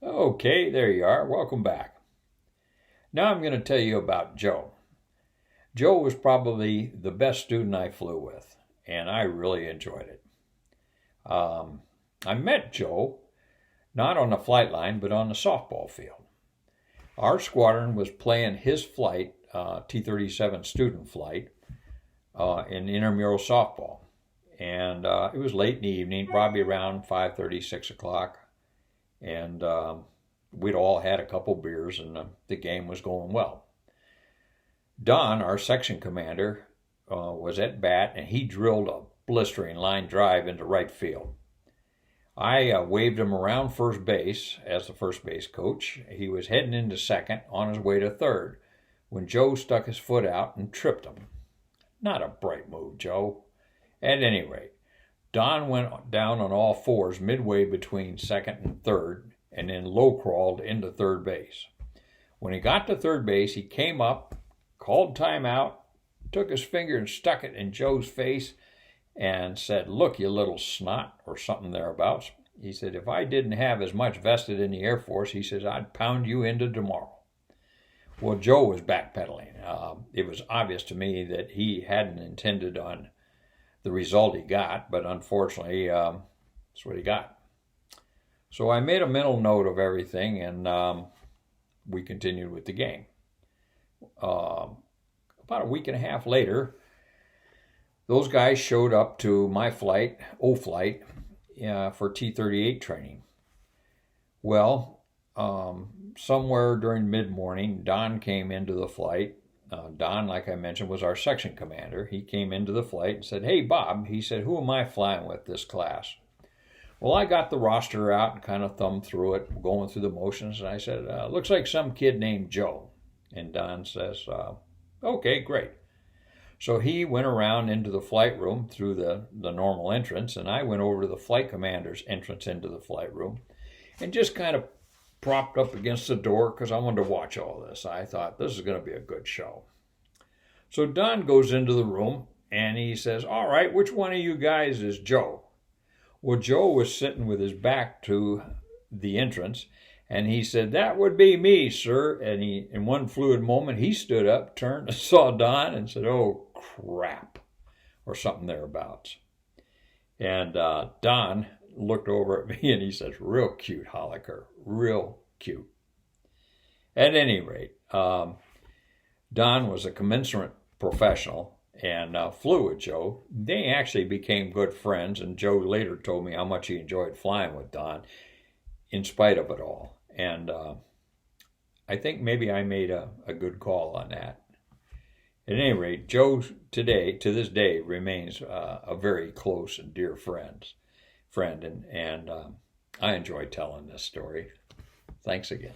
Okay, there you are. Welcome back. Now I'm going to tell you about Joe. Joe was probably the best student I flew with, and I really enjoyed it. I met Joe not on the flight line, but on the softball field. Our squadron was playing his flight, T-37 student flight, in intramural softball. And it was late in the evening, probably around 5:30, 6 o'clock. And we'd all had a couple beers, and the game was going well. Don, our section commander, was at bat, and he drilled a blistering line drive into right field. I waved him around first base as the first base coach. He was heading into second on his way to third when Joe stuck his foot out and tripped him. Not a bright move, Joe. At any rate, Don went down on all fours midway between second and third and then low crawled into third base. When he got to third base, he came up, called timeout, took his finger and stuck it in Joe's face and said, "Look, you little snot," or something thereabouts. He said, "If I didn't have as much vested in the Air Force," he says, "I'd pound you into tomorrow." Well, Joe was backpedaling. It was obvious to me that he hadn't intended on the result he got, but unfortunately, that's what he got. So I made a mental note of everything, and we continued with the game. About a week and a half later, those guys showed up to my flight, O-Flight, for T-38 training. Well, somewhere during mid-morning, Don came into the flight. Don, like I mentioned, was our section commander. He came into the flight and said, "Hey, Bob," he said, "who am I flying with this class?" Well, I got the roster out and kind of thumbed through it, going through the motions, and I said, "Looks like some kid named Joe." And Don says, "Okay, great." So he went around into the flight room through the normal entrance, and I went over to the flight commander's entrance into the flight room and just kind of propped up against the door because I wanted to watch all this. I thought this is going to be a good show. So Don goes into the room and he says, "All right, which one of you guys is Joe?" Well, Joe was sitting with his back to the entrance, and he said, "That would be me, sir." And in one fluid moment, he stood up, turned, saw Don, and said, "Oh, crap," or something thereabouts. And Don looked over at me and he says, "Real cute, Holliker, real cute." At any rate, Don was a commensurate professional and flew with Joe. They actually became good friends, and Joe later told me how much he enjoyed flying with Don in spite of it all. And I think maybe I made a good call on that. At any rate, Joe today, to this day, remains a very close and dear friend, and I enjoy telling this story. Thanks again.